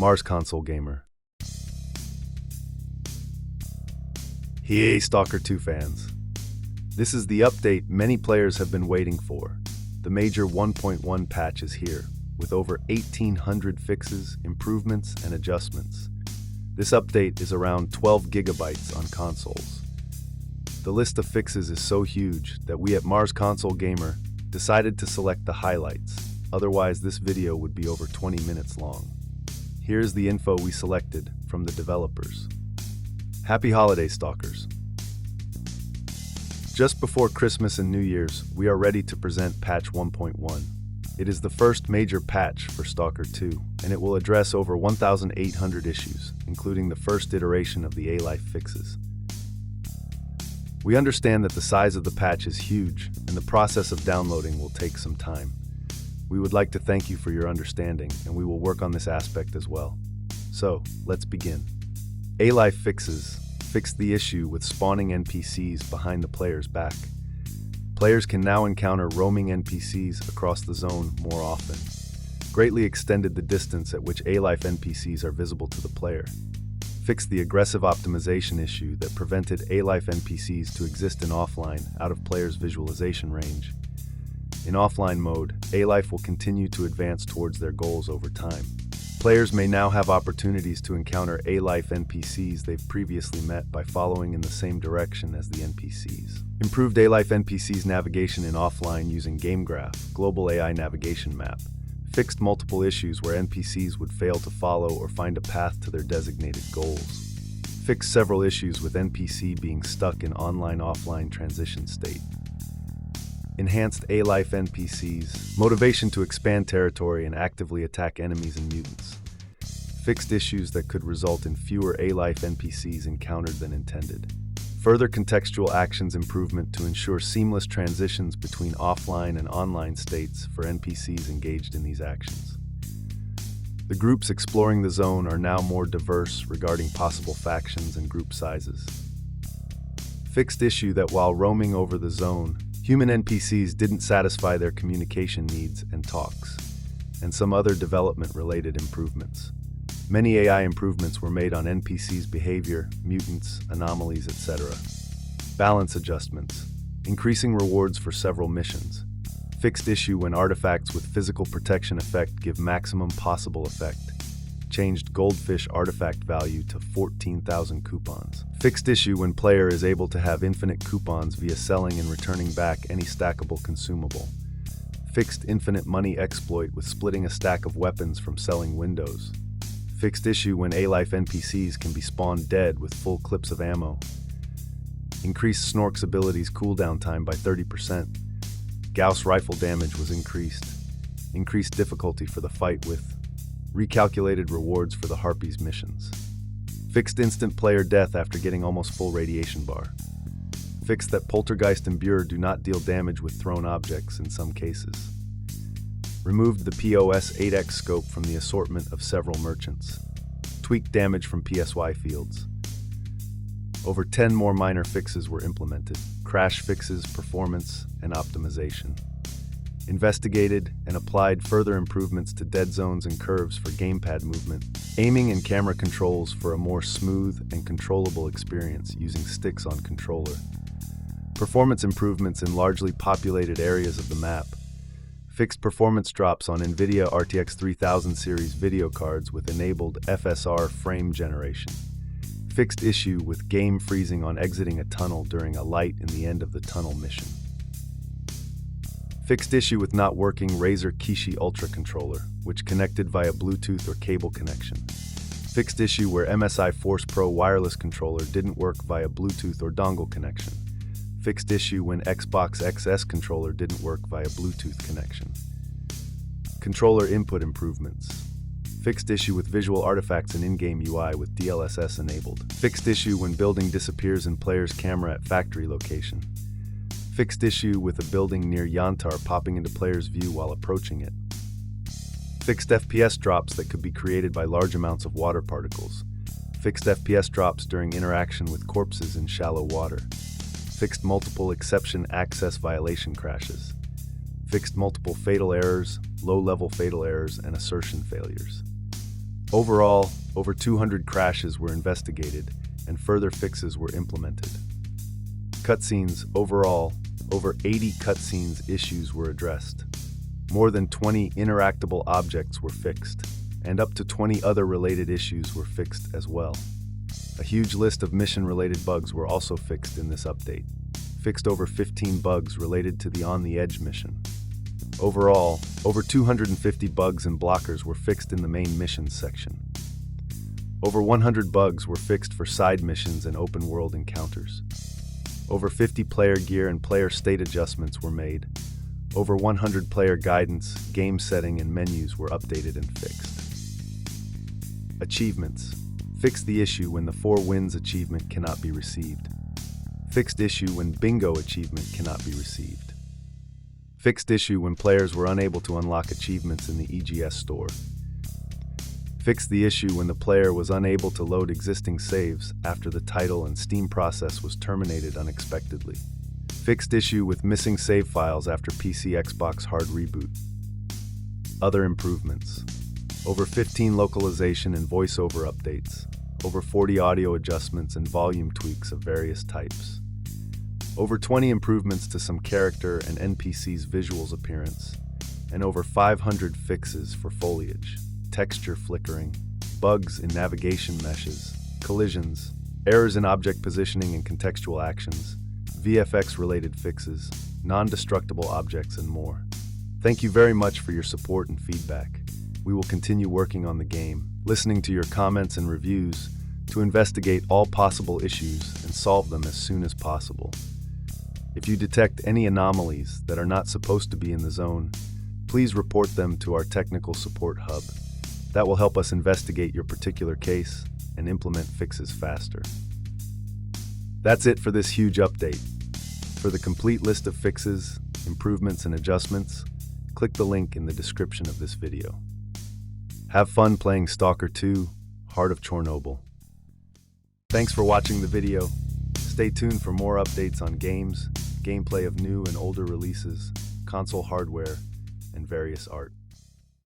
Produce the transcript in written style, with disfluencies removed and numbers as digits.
Mars console gamer. Hey, Stalker 2 fans. This is the update many players have been waiting for. The major 1.1 patch is here, with over 1,800 fixes, improvements, and adjustments. This update is around 12 gigabytes on consoles. The list of fixes is so huge that we at Mars Console Gamer decided to select the highlights, otherwise this video would be over 20 minutes long. Here's the info we selected from the developers. Happy holidays, Stalkers! Just before Christmas and New Year's, we are ready to present patch 1.1. It is the first major patch for Stalker 2, and it will address over 1,800 issues, including the first iteration of the A-Life fixes. We understand that the size of the patch is huge, and the process of downloading will take some time. We would like to thank you for your understanding, and we will work on this aspect as well. So, let's begin. A-Life fixes fixed the issue with spawning NPCs behind the player's back. Players can now encounter roaming NPCs across the zone more often. Greatly extended the distance at which A-Life NPCs are visible to the player. Fixed the aggressive optimization issue that prevented A-Life NPCs to exist in offline out of players' visualization range. In offline mode, A-Life will continue to advance towards their goals over time. Players may now have opportunities to encounter A-Life NPCs they've previously met by following in the same direction as the NPCs. Improved A-Life NPCs navigation in offline using Game Graph, Global AI Navigation Map. Fixed multiple issues where NPCs would fail to follow or find a path to their designated goals. Fixed several issues with NPC being stuck in online-offline transition state. Enhanced A-Life NPCs, motivation to expand territory and actively attack enemies and mutants. Fixed issues that could result in fewer A-Life NPCs encountered than intended. Further contextual actions improvement to ensure seamless transitions between offline and online states for NPCs engaged in these actions. The groups exploring the zone are now more diverse regarding possible factions and group sizes. Fixed issue that while roaming over the zone, human NPCs didn't satisfy their communication needs and talks, and some other development-related improvements. Many AI improvements were made on NPCs' behavior, mutants, anomalies, etc. Balance adjustments, increasing rewards for several missions. Fixed issue when artifacts with physical protection effect give maximum possible effect. Changed goldfish artifact value to 14,000 coupons. Fixed issue when player is able to have infinite coupons via selling and returning back any stackable consumable. Fixed infinite money exploit with splitting a stack of weapons from selling windows. Fixed issue when A-Life NPCs can be spawned dead with full clips of ammo. Increased Snork's ability's cooldown time by 30%. Gauss rifle damage was increased. Increased difficulty for the fight with recalculated rewards for the Harpies missions. Fixed instant player death after getting almost full radiation bar. Fixed that Poltergeist and Buer do not deal damage with thrown objects in some cases. Removed the POS 8x scope from the assortment of several merchants. Tweaked damage from PSY fields. Over 10 more minor fixes were implemented. Crash fixes, performance, and optimization. Investigated and applied further improvements to dead zones and curves for gamepad movement, aiming and camera controls for a more smooth and controllable experience using sticks on controller. Performance improvements in largely populated areas of the map. Fixed performance drops on NVIDIA RTX 3000 series video cards with enabled FSR frame generation. Fixed issue with game freezing on exiting a tunnel during a light in the end of the tunnel mission. Fixed issue with not working Razer Kishi Ultra controller, which connected via Bluetooth or cable connection. Fixed issue where MSI Force Pro wireless controller didn't work via Bluetooth or dongle connection. Fixed issue when Xbox XS controller didn't work via Bluetooth connection. Controller input improvements. Fixed issue with visual artifacts in in-game UI with DLSS enabled. Fixed issue when building disappears in player's camera at factory location. Fixed issue with a building near Yantar popping into player's view while approaching it. Fixed FPS drops that could be created by large amounts of water particles. Fixed FPS drops during interaction with corpses in shallow water. Fixed multiple exception access violation crashes. Fixed multiple fatal errors, low-level fatal errors, and assertion failures. Overall, over 200 crashes were investigated and further fixes were implemented. Cutscenes. Overall, over 80 cutscenes issues were addressed. More than 20 interactable objects were fixed, and up to 20 other related issues were fixed as well. A huge list of mission-related bugs were also fixed in this update. Fixed over 15 bugs related to the On the Edge mission. Overall, over 250 bugs and blockers were fixed in the main missions section. Over 100 bugs were fixed for side missions and open-world encounters. Over 50 player gear and player state adjustments were made. Over 100 player guidance, game setting, and menus were updated and fixed. Achievements. Fixed the issue when the 4 wins achievement cannot be received. Fixed issue when bingo achievement cannot be received. Fixed issue when players were unable to unlock achievements in the EGS store. Fixed the issue when the player was unable to load existing saves after the title and Steam process was terminated unexpectedly. Fixed issue with missing save files after PC Xbox hard reboot. Other improvements. Over 15 localization and voiceover updates. Over 40 audio adjustments and volume tweaks of various types. Over 20 improvements to some character and NPCs' visuals appearance. And over 500 fixes for foliage, texture flickering, bugs in navigation meshes, collisions, errors in object positioning and contextual actions, VFX-related fixes, non-destructible objects, and more. Thank you very much for your support and feedback. We will continue working on the game, listening to your comments and reviews to investigate all possible issues and solve them as soon as possible. If you detect any anomalies that are not supposed to be in the zone, please report them to our technical support hub. That will help us investigate your particular case and implement fixes faster. That's it for this huge update. For the complete list of fixes, improvements, and adjustments, click the link in the description of this video. Have fun playing Stalker 2, Heart of Chornobyl. Thanks for watching the video. Stay tuned for more updates on games, gameplay of new and older releases, console hardware, and various art.